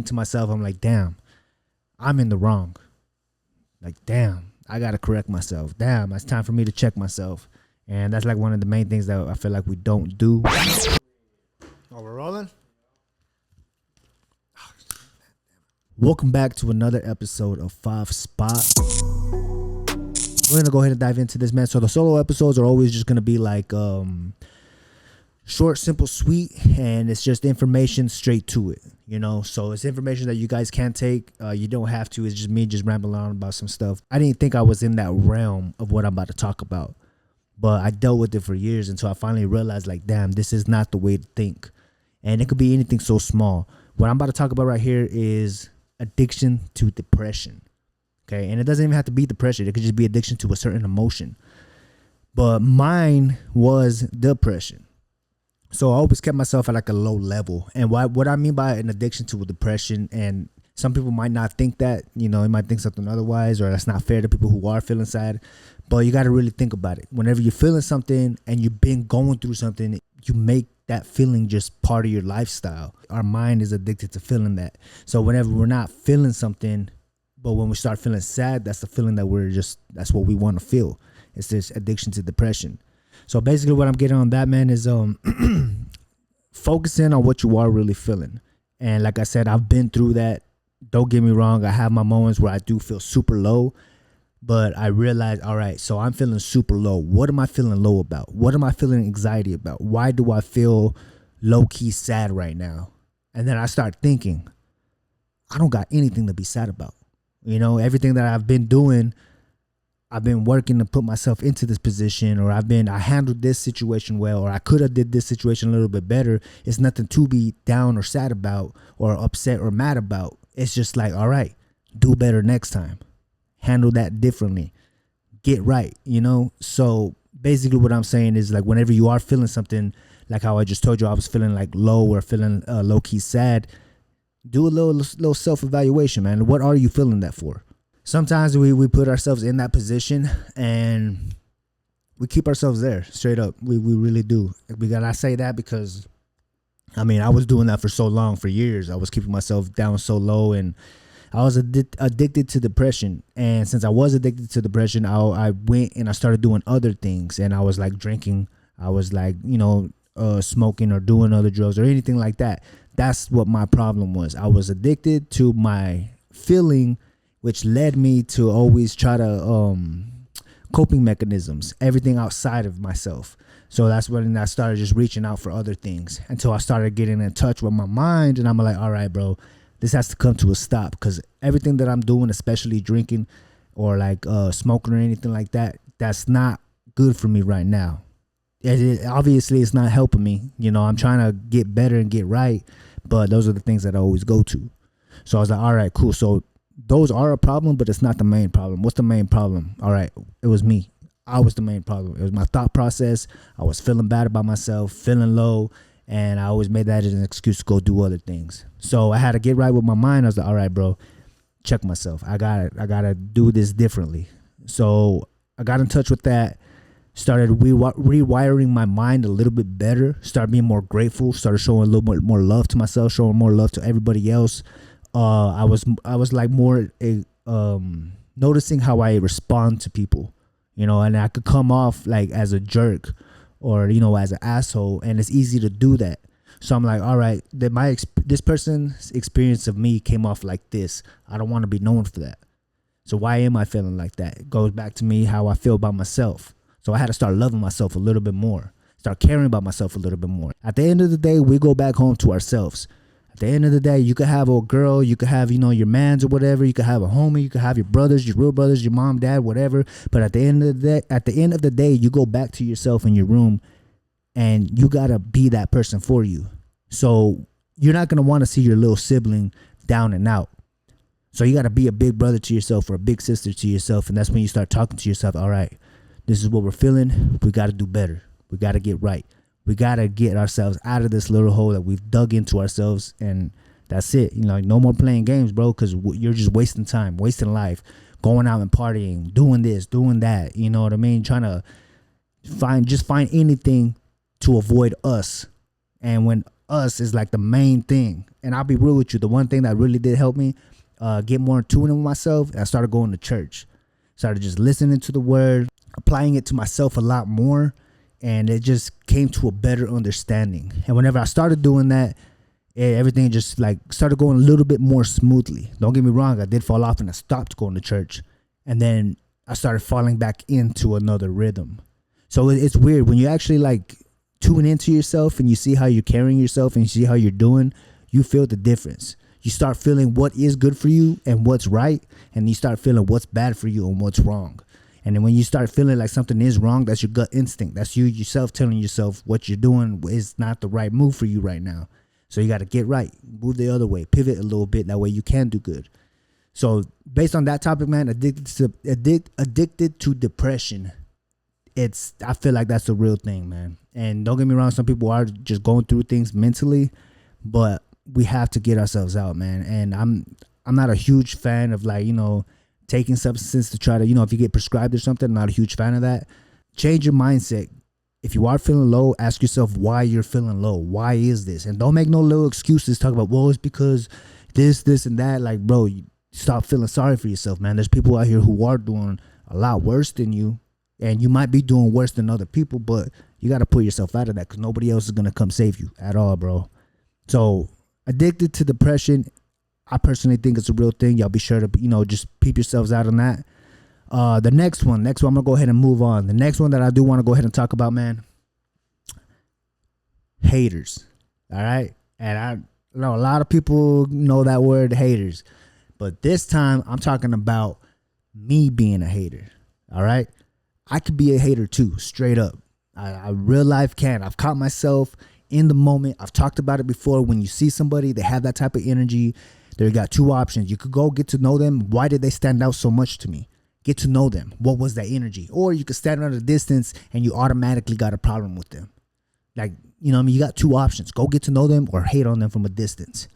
to myself, I'm like, damn, I'm in the wrong. Like, damn, I got to correct myself. Damn, it's time for me to check myself. And that's like one of the main things that I feel like we don't do. Oh, we're rolling? Welcome back to another episode of Five Spot. We're going to go ahead and dive into this, man. So the solo episodes are always just going to be like short, simple, sweet, and it's just information straight to it, you know? So it's information that you guys can't take. You don't have to. It's just me just rambling on about some stuff. I didn't think I was in that realm of what I'm about to talk about, but I dealt with it for years until I finally realized, like, damn, this is not the way to think. And it could be anything so small. What I'm about to talk about right here is addiction to depression. Okay, and it doesn't even have to be depression. It could just be addiction to a certain emotion. But mine was depression. So I always kept myself at like a low level. And what I mean by an addiction to a depression, and some people might not think that, you know, they might think something otherwise, or that's not fair to people who are feeling sad. But you got to really think about it. Whenever you're feeling something and you've been going through something, you make that feeling just part of your lifestyle. Our mind is addicted to feeling that. So whenever we're not feeling something, but when we start feeling sad, that's the feeling that that's what we want to feel. It's this addiction to depression. So basically what I'm getting on that, man, is focusing on what you are really feeling. And like I said, I've been through that. Don't get me wrong. I have my moments where I do feel super low, but I realize, all right, so I'm feeling super low. What am I feeling low about? What am I feeling anxiety about? Why do I feel low-key sad right now? And then I start thinking, I don't got anything to be sad about. You know, everything that I've been doing, I've been working to put myself into this position, or I handled this situation well, or I could have did this situation a little bit better. It's nothing to be down or sad about or upset or mad about. It's just like, all right, do better next time. Handle that differently. Get right, you know? So basically what I'm saying is, like, whenever you are feeling something, like how I just told you I was feeling like low or feeling low-key sad, do a little self-evaluation, man. What are you feeling that for? Sometimes we put ourselves in that position and we keep ourselves there, straight up. We really do. I say that because, I mean, I was doing that for so long, for years. I was keeping myself down so low, and I was addicted to depression. And since I was addicted to depression, I went and I started doing other things. And I was like drinking. I was like, you know, smoking or doing other drugs or anything like that. That's what my problem was. I was addicted to my feeling, which led me to always try to coping mechanisms, everything outside of myself. So that's when I started just reaching out for other things until I started getting in touch with my mind. And I'm like, all right, bro, this has to come to a stop, because everything that I'm doing, especially drinking or like smoking or anything like that, that's not good for me right now. Obviously, it's not helping me. You know, I'm trying to get better and get right, but those are the things that I always go to. So I was like, all right, cool. So those are a problem, but it's not the main problem. What's the main problem? All right, it was me. I was the main problem. It was my thought process. I was feeling bad about myself, feeling low, and I always made that as an excuse to go do other things. So I had to get right with my mind. I was like, all right, bro, check myself. I gotta do this differently. So I got in touch with that. Started rewiring my mind a little bit better. Started being more grateful. Started showing a little bit more love to myself. Showing more love to everybody else. I was like more noticing how I respond to people, you know, and I could come off like as a jerk or, you know, as an asshole, and it's easy to do that. So I'm like, all right, this person's experience of me came off like this. I don't want to be known for that. So why am I feeling like that? It goes back to me how I feel about myself. So I had to start loving myself a little bit more, start caring about myself a little bit more. At the end of the day, we go back home to ourselves. At the end of the day, you could have a girl, you could have, you know, your mans or whatever, you could have a homie, you could have your brothers, your real brothers, your mom, dad, whatever. But at the end of the day, you go back to yourself in your room, and you gotta be that person for you. So you're not gonna want to see your little sibling down and out. So you gotta be a big brother to yourself or a big sister to yourself, and that's when you start talking to yourself. All right, this is what we're feeling. We gotta do better. We gotta get right. We got to get ourselves out of this little hole that we've dug into ourselves, and that's it. You know, no more playing games, bro, because you're just wasting time, wasting life, going out and partying, doing this, doing that. You know what I mean? Trying to find anything to avoid us. And when us is like the main thing. And I'll be real with you. The one thing that really did help me get more in tune with myself, I started going to church. Started just listening to the word, applying it to myself a lot more. And it just came to a better understanding. And whenever I started doing that, everything just like started going a little bit more smoothly. Don't get me wrong, I did fall off and I stopped going to church. And then I started falling back into another rhythm. So it's weird when you actually like tune into yourself and you see how you're carrying yourself and you see how you're doing, you feel the difference. You start feeling what is good for you and what's right, and you start feeling what's bad for you and what's wrong. And then when you start feeling like something is wrong, that's your gut instinct. That's you yourself telling yourself what you're doing is not the right move for you right now. So you got to get right, move the other way, pivot a little bit. That way you can do good. So based on that topic, man, addicted to depression. I feel like that's the real thing, man. And don't get me wrong, some people are just going through things mentally, but we have to get ourselves out, man. And I'm not a huge fan of like, taking substances to try to, if you get prescribed or something. I'm not a huge fan of that. Change your mindset. If you are feeling low, ask yourself why you're feeling low. Why is this? And don't make no little excuses. Talk about, well, it's because this, and that. Like, bro, stop feeling sorry for yourself, man. There's people out here who are doing a lot worse than you. And you might be doing worse than other people, but you got to pull yourself out of that because nobody else is going to come save you at all, bro. So addicted to depression, I personally think it's a real thing. Y'all be sure to, just peep yourselves out on that. The next one, I'm going to go ahead and move on. The next one that I do want to go ahead and talk about, man, haters. All right. And I know a lot of people know that word, haters. But this time I'm talking about me being a hater. All right. I could be a hater too, straight up. I real life can. I've caught myself in the moment. I've talked about it before. When you see somebody, they have that type of energy. They got two options. You could go get to know them. Why did they stand out so much to me? Get to know them. What was that energy? Or you could stand at a distance and you automatically got a problem with them. Like, you got two options. Go get to know them or hate on them from a distance.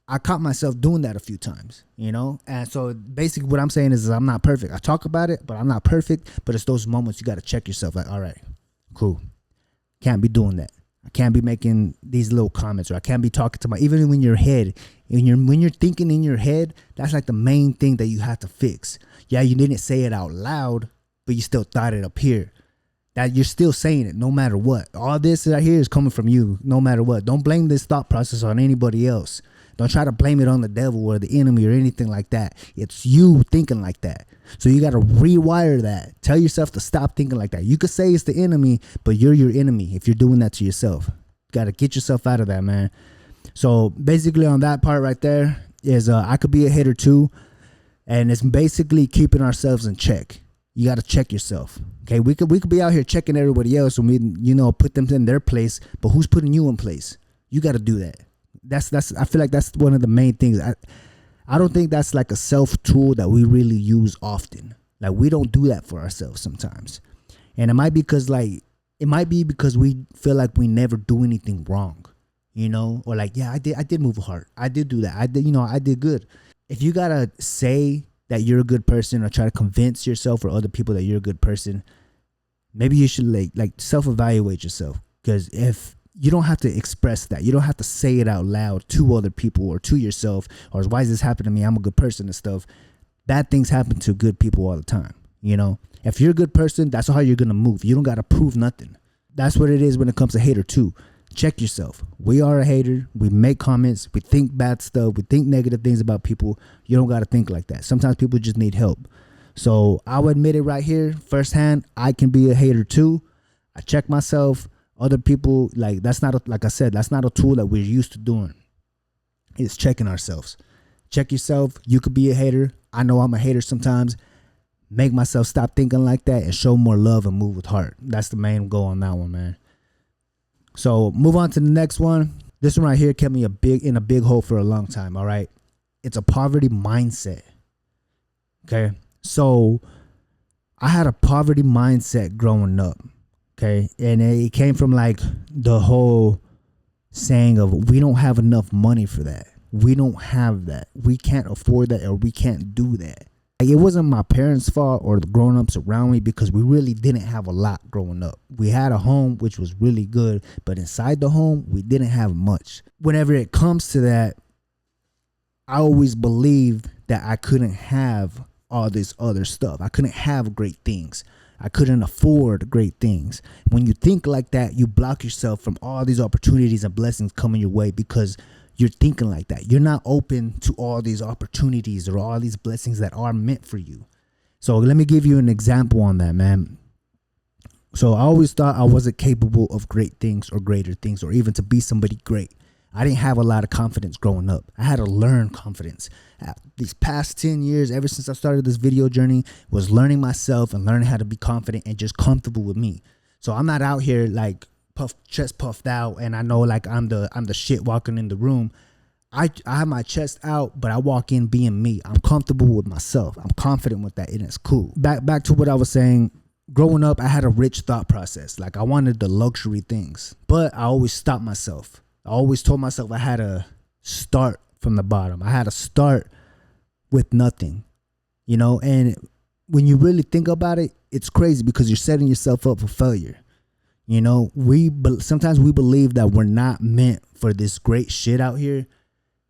I caught myself doing that a few times, and so basically what I'm saying is I'm not perfect. I talk about it, but I'm not perfect. But it's those moments you got to check yourself. Like, all right, cool. Can't be doing that. I can't be making these little comments, or I can't be talking to even in your head. When you're thinking in your head, that's like the main thing that you have to fix. Yeah, you didn't say it out loud, but you still thought it up here. That you're still saying it no matter what. All this right here is coming from you no matter what. Don't blame this thought process on anybody else. Don't try to blame it on the devil or the enemy or anything like that. It's you thinking like that. So you got to rewire that. Tell yourself to stop thinking like that. You could say it's the enemy, but you're your enemy if you're doing that to yourself. You got to get yourself out of that, man. So basically on that part right there is I could be a hater too. And it's basically keeping ourselves in check. You got to check yourself. Okay, we could be out here checking everybody else and we put them in their place, but who's putting you in place? You got to do that. That's I feel like that's one of the main things. I don't think that's like a self tool that we really use often. Like we don't do that for ourselves sometimes. And it might be because we feel like we never do anything wrong, or like, yeah, I did move a heart. I did do that. I did good. If you got to say that you're a good person or try to convince yourself or other people that you're a good person, maybe you should like self-evaluate yourself. Because if you don't have to express that, you don't have to say it out loud to other people or to yourself, or why is this happening to me? I'm a good person and stuff. Bad things happen to good people all the time. If you're a good person, that's how you're going to move. You don't got to prove nothing. That's what it is when it comes to hater too. Check yourself. We are a hater. We make comments. We think bad stuff. We think negative things about people. You don't got to think like that. Sometimes people just need help. So I'll admit it right here firsthand. I can be a hater too. I check myself. Other people, like I said, that's not a tool that we're used to doing. It's checking ourselves. Check yourself. You could be a hater. I know I'm a hater sometimes. Make myself stop thinking like that and show more love and move with heart. That's the main goal on that one, man. So move on to the next one. This one right here kept me in a big hole for a long time. All right. It's a poverty mindset. Okay. So I had a poverty mindset growing up. Okay. And it came from like the whole saying of we don't have enough money for that. We don't have that. We can't afford that, or we can't do that. Like, it wasn't my parents' fault or the grown-ups around me, because we really didn't have a lot growing up. We had a home which was really good, but inside the home we didn't have much. Whenever it comes to that, I always believed that I couldn't have all this other stuff. I couldn't have great things. I couldn't afford great things. When you think like that, you block yourself from all these opportunities and blessings coming your way, because you're thinking like that. You're not open to all these opportunities or all these blessings that are meant for you. So let me give you an example on that, man. So I always thought I wasn't capable of great things or greater things, or even to be somebody great. I didn't have a lot of confidence growing up. I had to learn confidence. These past 10 years, ever since I started this video journey, was learning myself and learning how to be confident and just comfortable with me. So I'm not out here like chest puffed out, and I know like I'm the shit walking in the room. I have my chest out, but I walk in being me. I'm comfortable with myself. I'm confident with that, and it's cool. Back to what I was saying. Growing up, I had a rich thought process. Like, I wanted the luxury things, but I always stopped myself. I always told myself I had to start from the bottom. I had to start with nothing, you know. And when you really think about it, it's crazy, because you're setting yourself up for failure. You know, sometimes we believe that we're not meant for this great shit out here,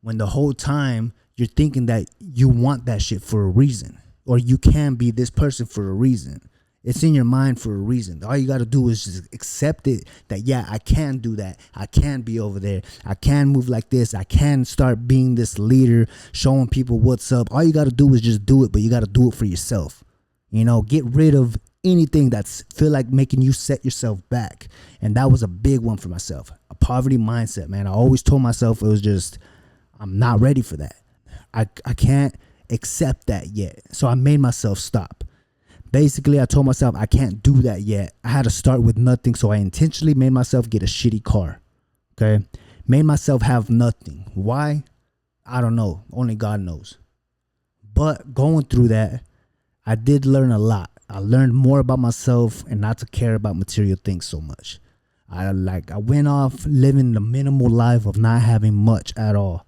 when the whole time you're thinking that you want that shit for a reason, or you can be this person for a reason. It's in your mind for a reason. All you got to do is just accept it, that, yeah, I can do that. I can be over there. I can move like this. I can start being this leader, showing people what's up. All you got to do is just do it, but you got to do it for yourself. You know, get rid of anything that's feel like making you set yourself back. And that was a big one for myself. A poverty mindset, man. I always told myself it was just, I'm not ready for that. I can't accept that yet. So I made myself stop. Basically, I told myself I can't do that yet. I had to start with nothing. So I intentionally made myself get a shitty car. Okay. Made myself have nothing. Why? I don't know. Only God knows. But going through that, I did learn a lot. I learned more about myself and not to care about material things so much. I went off living the minimal life of not having much at all.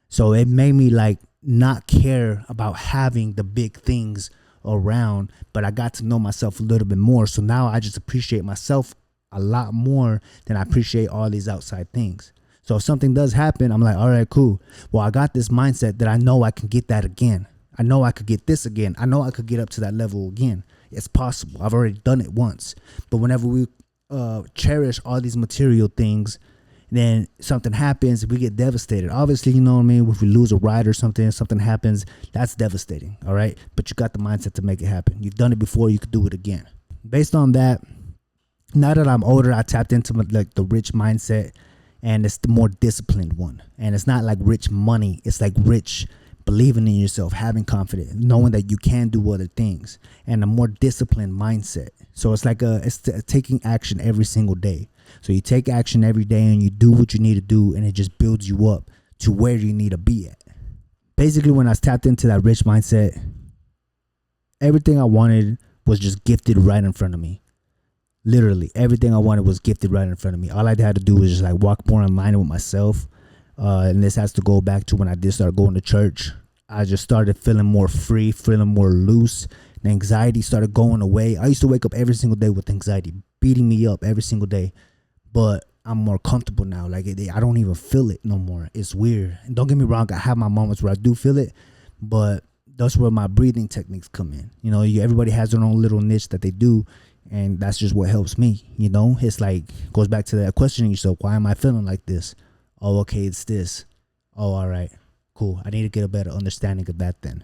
So it made me like not care about having the big things around, but I got to know myself a little bit more. So now I just appreciate myself a lot more than I appreciate all these outside things. So if something does happen, I'm like, all right, cool. Well, I got this mindset that I know I can get that again. I know I could get this again. I know I could get up to that level again. It's possible. I've already done it once. But whenever we cherish all these material things, then something happens, we get devastated. Obviously, you know what I mean? If we lose a ride or something happens, that's devastating, all right? But you got the mindset to make it happen. You've done it before, you could do it again. Based on that, now that I'm older, I tapped into like the rich mindset, and it's the more disciplined one. And it's not like rich money. It's like rich believing in yourself, having confidence, knowing that you can do other things, and a more disciplined mindset. So it's like it's taking action every single day. So you take action every day and you do what you need to do, and it just builds you up to where you need to be at. Basically, when I tapped into that rich mindset, everything I wanted was just gifted right in front of me. Literally, everything I wanted was gifted right in front of me. All I had to do was just like walk more in line with myself. And this has to go back to when I did start going to church. I just started feeling more free, feeling more loose. The anxiety started going away. I used to wake up every single day with anxiety beating me up every single day. But I'm more comfortable now. Like, I don't even feel it no more. It's weird. And don't get me wrong, I have my moments where I do feel it, but that's where my breathing techniques come in. You know, everybody has their own little niche that they do, and that's just what helps me. You know, it's like, goes back to that questioning yourself. Why am I feeling like this? Oh, okay, it's this. Oh, all right, cool. I need to get a better understanding of that then.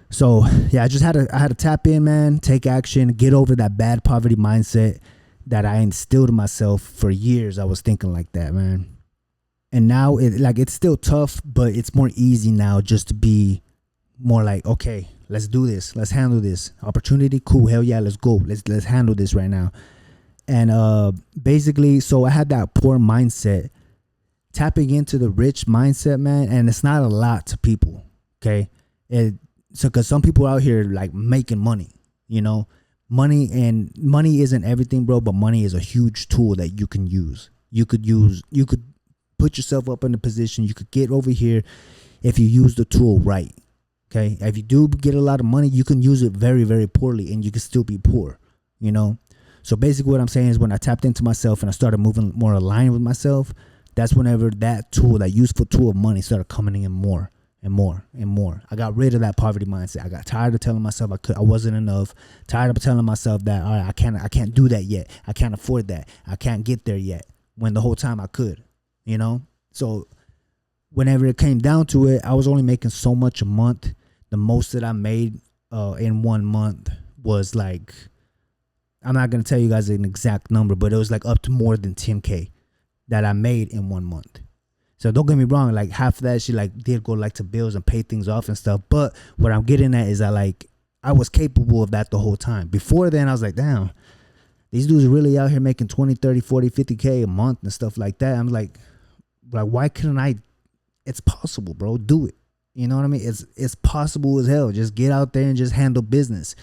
So yeah, I had to tap in, man, take action, get over that bad poverty mindset that I instilled in myself for years. I was thinking like that, man. And now it's still tough, but it's more easy now just to be more like, okay, let's do this. Let's handle this. Opportunity, cool. Hell yeah, let's go. Let's handle this right now. And basically, so I had that poor mindset, tapping into the rich mindset, man. And it's not a lot to people, okay? So because some people out here like making money, you know, money isn't everything, bro, but money is a huge tool that you can use. You could put yourself up in a position. You could get over here if you use the tool right. Okay, if you do get a lot of money, you can use it very, very poorly, and you can still be poor. You know. So basically, what I'm saying is, when I tapped into myself and I started moving more aligned with myself, that's whenever that tool, that useful tool of money, started coming in more and more and more. I got rid of that poverty mindset. I got tired of telling myself I wasn't enough. Tired of telling myself that, all right, I can't do that yet. I can't afford that. I can't get there yet. When the whole time I could, you know. So whenever it came down to it, I was only making so much a month. The most that I made in 1 month was like, I'm not going to tell you guys an exact number, but it was like up to more than 10K that I made in 1 month. So don't get me wrong, like half of that shit like did go like to bills and pay things off and stuff. But what I'm getting at is that like I was capable of that the whole time. Before then, I was like, damn, these dudes really out here making 20, 30, 40, 50K a month and stuff like that. I'm like, why couldn't I? It's possible, bro. Do it. You know what I mean? It's possible as hell. Just get out there and just handle business.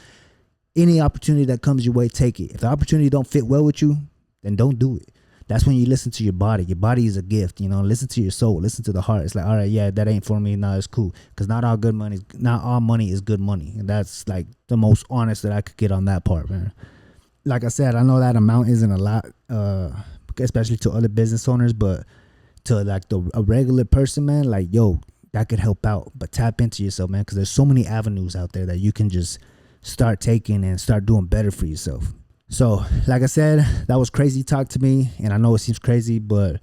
Any opportunity that comes your way, take it. If the opportunity don't fit well with you, then don't do it. That's when you listen to your body. Your body is a gift, you know. Listen to your soul. Listen to the heart. It's like, all right, yeah, that ain't for me. No, it's cool. Because not all money is good money. And that's like the most honest that I could get on that part, man. Like I said, I know that amount isn't a lot, especially to other business owners, but to like a regular person, man, like, yo, that could help out. But tap into yourself, man, because there's so many avenues out there that you can just start taking and start doing better for yourself. So, like I said, that was crazy talk to me, and I know it seems crazy, but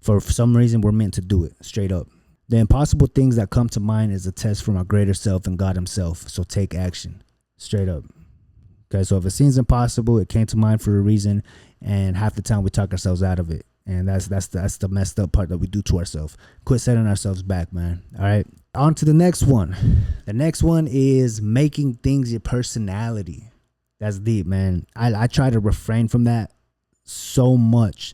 for some reason, we're meant to do it, straight up. The impossible things that come to mind is a test from our greater self and God himself, so take action, straight up. Okay, so if it seems impossible, it came to mind for a reason, and half the time we talk ourselves out of it, and that's the messed up part that we do to ourselves. Quit setting ourselves back, man. All right, on to the next one. The next one is making things your personality. That's deep, man. I try to refrain from that so much.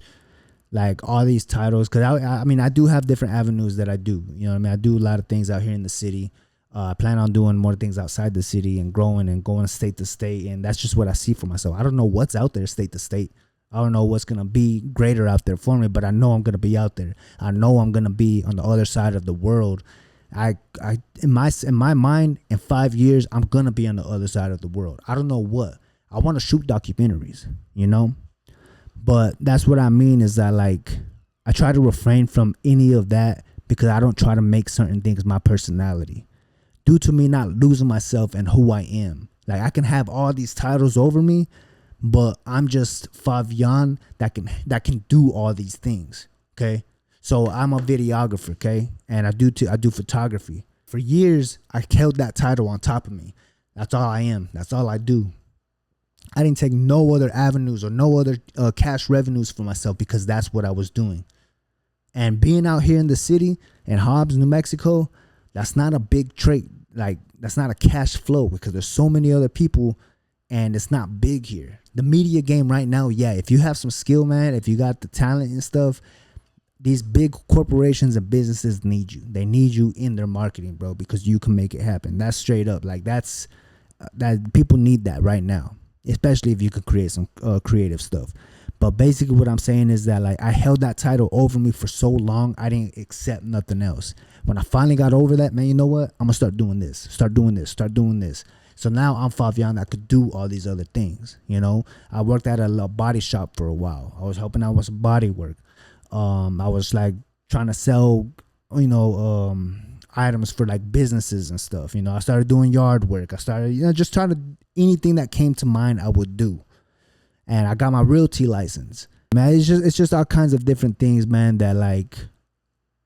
Like all these titles, because I mean, I do have different avenues that I do. You know what I mean? I do a lot of things out here in the city. I plan on doing more things outside the city and growing and going state to state. And that's just what I see for myself. I don't know what's out there state to state. I don't know what's going to be greater out there for me, but I know I'm going to be out there. I know I'm going to be on the other side of the world. In my mind, in 5 years, I'm going to be on the other side of the world. I don't know what. I want to shoot documentaries, you know? But that's what I mean is that, like, I try to refrain from any of that because I don't try to make certain things my personality. Due to me not losing myself and who I am. Like, I can have all these titles over me, but I'm just Favian that can do all these things, okay? So I'm a videographer, okay? And I do photography. For years, I held that title on top of me. That's all I am. That's all I do. I didn't take no other avenues or no other cash revenues for myself because that's what I was doing. And being out here in the city in Hobbs, New Mexico, that's not a big trait. Like, that's not a cash flow because there's so many other people and it's not big here. The media game right now, yeah, if you have some skill, man, if you got the talent and stuff, these big corporations and businesses need you. They need you in their marketing, bro, because you can make it happen. That's straight up. Like, that people need that right now, especially if you could create some creative stuff. But basically what I'm saying is that, like, I held that title over me for so long, I didn't accept nothing else. When I finally got over that, man, you know what? I'm going to start doing this. So now I'm Favian that could do all these other things, you know? I worked at a body shop for a while. I was helping out with some body work. I was, like, trying to sell, you know, items for, like, businesses and stuff. You know, I started doing yard work. I started, you know, just trying to, anything that came to mind, I would do. And I got my realty license. Man, it's just all kinds of different things, man, that, like,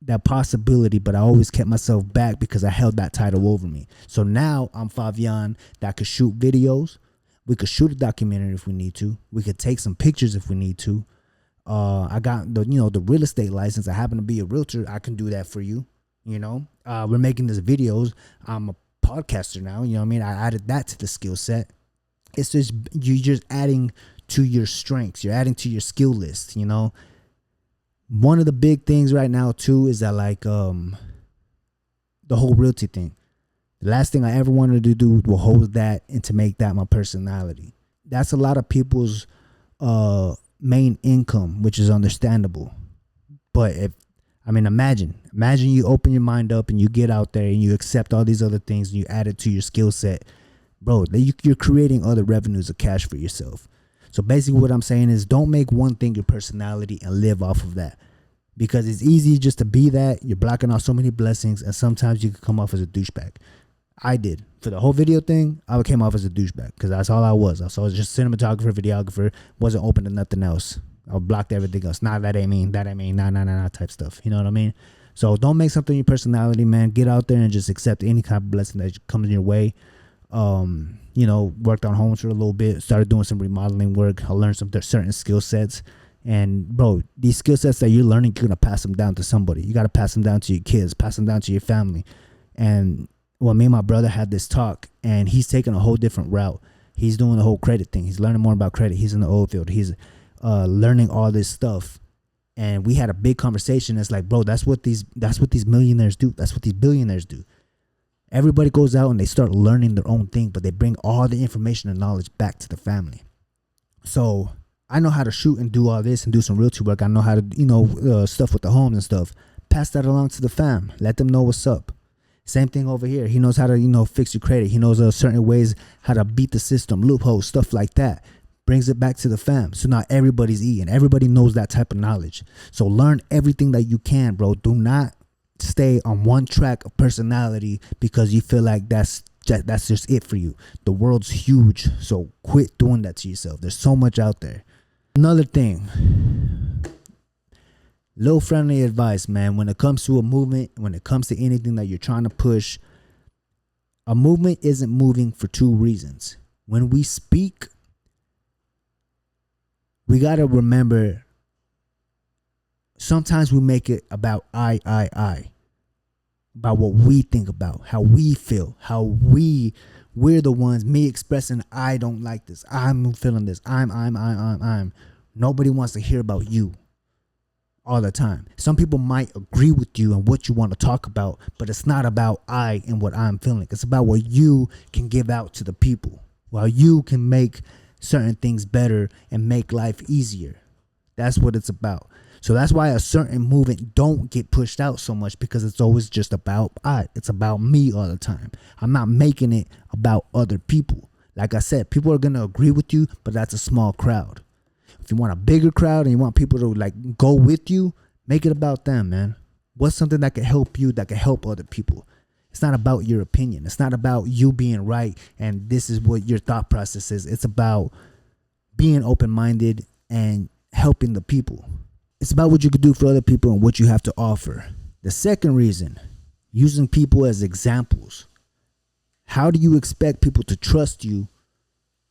that possibility, but I always kept myself back because I held that title over me. So now I'm Favian that could shoot videos. We could shoot a documentary if we need to. We could take some pictures if we need to. I got the real estate license. I happen to be a realtor. I can do that for you. You know, we're making these videos. I'm a podcaster now. You know what I mean? I added that to the skill set. It's just, you're just adding to your strengths. You're adding to your skill list, you know? One of the big things right now too is that, like, the whole realty thing. The last thing I ever wanted to do was hold that and to make that my personality. That's a lot of people's main income, which is understandable. But if I mean, imagine you open your mind up and you get out there and you accept all these other things and you add it to your skill set, bro. You're creating other revenues of cash for yourself. So basically what I'm saying is don't make one thing your personality and live off of that, because it's easy just to be that. You're blocking out so many blessings, and sometimes you can come off as a douchebag. I did. For the whole video thing, I came off as a douchebag because that's all I was. I was just cinematographer, videographer, wasn't open to nothing else. I blocked everything else. Nah, that ain't me. Nah, type stuff. You know what I mean? So don't make something your personality, man. Get out there and just accept any kind of blessing that comes your way. Worked on homes for a little bit, started doing some remodeling work. I learned some certain skill sets. And bro, these skill sets that you're learning, you're gonna pass them down to somebody. You gotta pass them down to your kids, pass them down to your family. And me and my brother had this talk, and he's taking a whole different route. He's doing the whole credit thing. He's learning more about credit. He's in the oil field. He's learning all this stuff. And we had a big conversation. It's like, bro, that's what these millionaires do. That's what these billionaires do. Everybody goes out and they start learning their own thing, but they bring all the information and knowledge back to the family. So I know how to shoot and do all this and do some realty work. I know how to, stuff with the homes and stuff. Pass that along to the fam. Let them know what's up. Same thing over here. He knows how to, fix your credit. He knows certain ways how to beat the system, loopholes, stuff like that. Brings it back to the fam. So now everybody's eating. Everybody knows that type of knowledge. So learn everything that you can, bro. Do not stay on one track of personality because you feel like that's just it for you. The world's huge. So quit doing that to yourself. There's so much out there. Another thing. Little friendly advice, man. When it comes to a movement, when it comes to anything that you're trying to push, a movement isn't moving for two reasons. When we speak, we got to remember, sometimes we make it about I, about what we think about, how we feel, how we're the ones, me expressing, I don't like this, I'm feeling this, I'm. Nobody wants to hear about you all the time. Some people might agree with you and what you want to talk about, but it's not about I and what I'm feeling. It's about what you can give out to the people, while you can make certain things better and make life easier. That's what it's about. So that's why a certain movement don't get pushed out so much, because it's always just about it's about me all the time. I'm not making it about other people. Like I said, people are going to agree with you, but that's a small crowd. If you want a bigger crowd and you want people to go with you, make it about them, man. What's something that can help you, that can help other people? It's not about your opinion. It's not about you being right and this is what your thought process is. It's about being open-minded and helping the people. It's about what you can do for other people and what you have to offer. The second reason, using people as examples. How do you expect people to trust you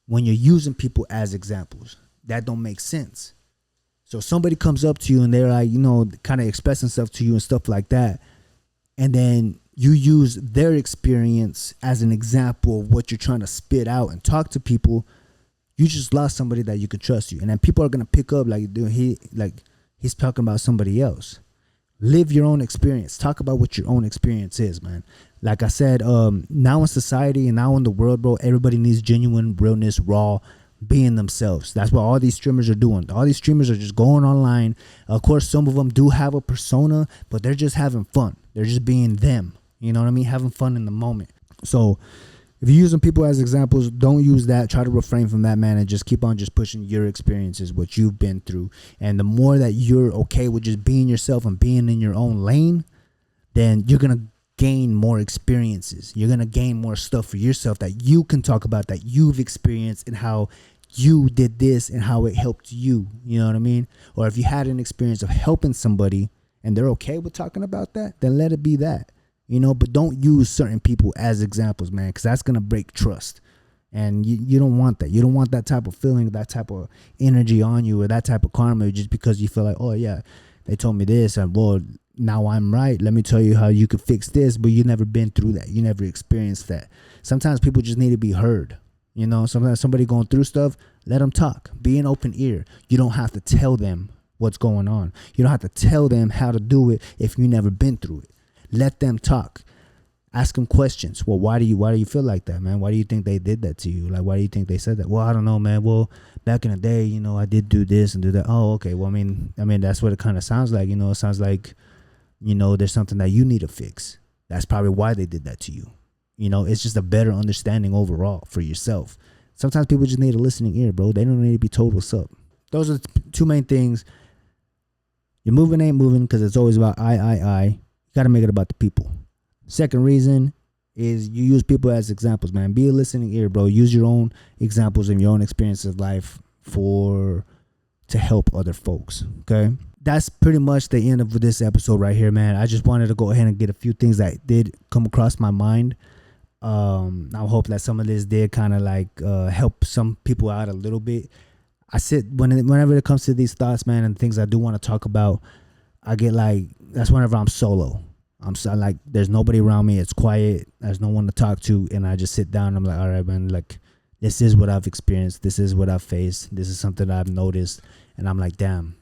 when you're using people as examples? That don't make sense. So somebody comes up to you and they're like, kind of expressing stuff to you and stuff like that. And then you use their experience as an example of what you're trying to spit out and talk to people. You just lost somebody that you could trust you. And then people are going to pick up dude, he's talking about somebody else. Live your own experience. Talk about what your own experience is, man. Like I said, now in society and now in the world, bro, everybody needs genuine realness, raw, being themselves. That's what all these streamers are doing. All these streamers are just going online. Of course, some of them do have a persona, but they're just having fun. They're just being them. You know what I mean? Having fun in the moment. So if you're using people as examples, don't use that. Try to refrain from that, man, and just keep on just pushing your experiences, what you've been through. And the more that you're okay with just being yourself and being in your own lane, then you're going to gain more experiences. You're going to gain more stuff for yourself that you can talk about, that you've experienced and how you did this and how it helped you. You know what I mean? Or if you had an experience of helping somebody and they're okay with talking about that, then let it be that. But don't use certain people as examples, man, because that's going to break trust. And you don't want that. You don't want that type of feeling, that type of energy on you, or that type of karma just because you feel like, oh, yeah, they told me this, and well, now I'm right. Let me tell you how you could fix this, but you've never been through that. You never experienced that. Sometimes people just need to be heard. Sometimes somebody going through stuff, let them talk. Be an open ear. You don't have to tell them what's going on. You don't have to tell them how to do it if you never been through it. Let them talk. Ask them questions. Well, why do you feel like that, man? Why do you think they did that to you? Like, why do you think they said that? Well, I don't know, man. Well, back in the day, I did do this and do that. Oh, okay. Well, I mean, that's what it kind of sounds like. It sounds like there's something that you need to fix. That's probably why they did that to you. It's just a better understanding overall for yourself. Sometimes people just need a listening ear, bro. They don't need to be told what's up. Those are the two main things. Your moving ain't moving because it's always about I. You got to make it about the people. Second reason is you use people as examples, man. Be a listening ear, bro. Use your own examples and your own experiences of life to help other folks, okay? That's pretty much the end of this episode right here, man. I just wanted to go ahead and get a few things that did come across my mind. I hope that some of this did kind of like help some people out a little bit. Whenever it comes to these thoughts, man, and things I do want to talk about, I get like, that's whenever I'm solo. I'm like, there's nobody around me. It's quiet. There's no one to talk to. And I just sit down. And I'm like, all right, man, like, this is what I've experienced. This is what I've faced. This is something I've noticed. And I'm like, damn,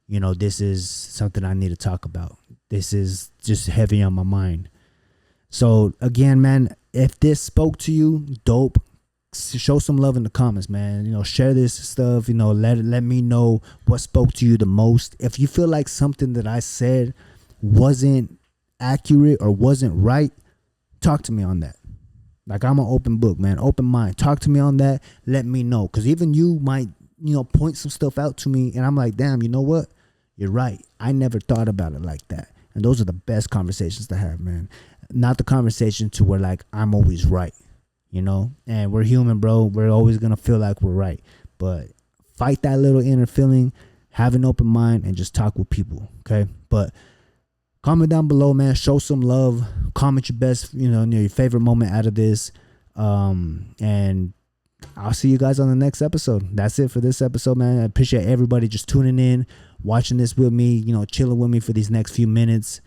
this is something I need to talk about. This is just heavy on my mind. So again, man, if this spoke to you, dope. Show some love in the comments, man. Share this stuff. Let me know what spoke to you the most. If you feel like something that I said wasn't accurate or wasn't right, talk to me on that. Like, I'm an open book, man. Open mind. Talk to me on that. Let me know, because even you might point some stuff out to me, and I'm like, damn, you know what? You're right. I never thought about it like that. And those are the best conversations to have, man. Not the conversation to where like I'm always right. And we're human, bro. We're always going to feel like we're right. But fight that little inner feeling, have an open mind, and just talk with people, okay? But comment down below, man. Show some love. Comment your best, your favorite moment out of this. And I'll see you guys on the next episode. That's it for this episode, man. I appreciate everybody just tuning in, watching this with me, chilling with me for these next few minutes.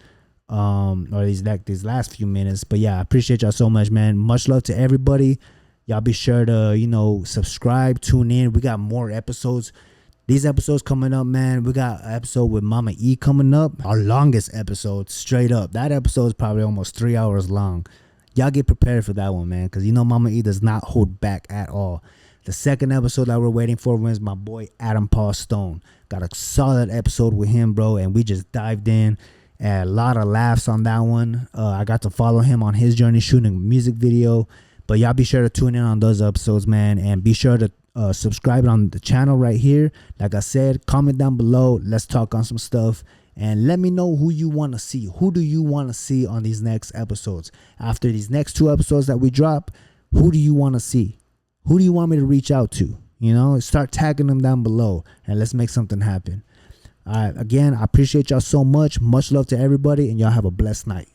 Or these last few minutes. But yeah, I appreciate y'all so much, man. Much love to everybody. Y'all be sure to subscribe, tune in. We got more episodes. These episodes coming up, man. We got an episode with Mama E coming up, our longest episode, straight up. That episode is probably almost 3 hours long. Y'all get prepared for that one, man, because Mama E does not hold back at all. The second episode that we're waiting for was my boy Adam Paul Stone. Got a solid episode with him, bro, and we just dived in. A lot of laughs on that one. I got to follow him on his journey shooting a music video. But y'all be sure to tune in on those episodes, man. And be sure to subscribe on the channel right here. Like I said, comment down below. Let's talk on some stuff. And let me know who you want to see. Who do you want to see on these next episodes? After these next 2 episodes that we drop, who do you want to see? Who do you want me to reach out to? Start tagging them down below. And let's make something happen. All right, again, I appreciate y'all so much. Much love to everybody, and y'all have a blessed night.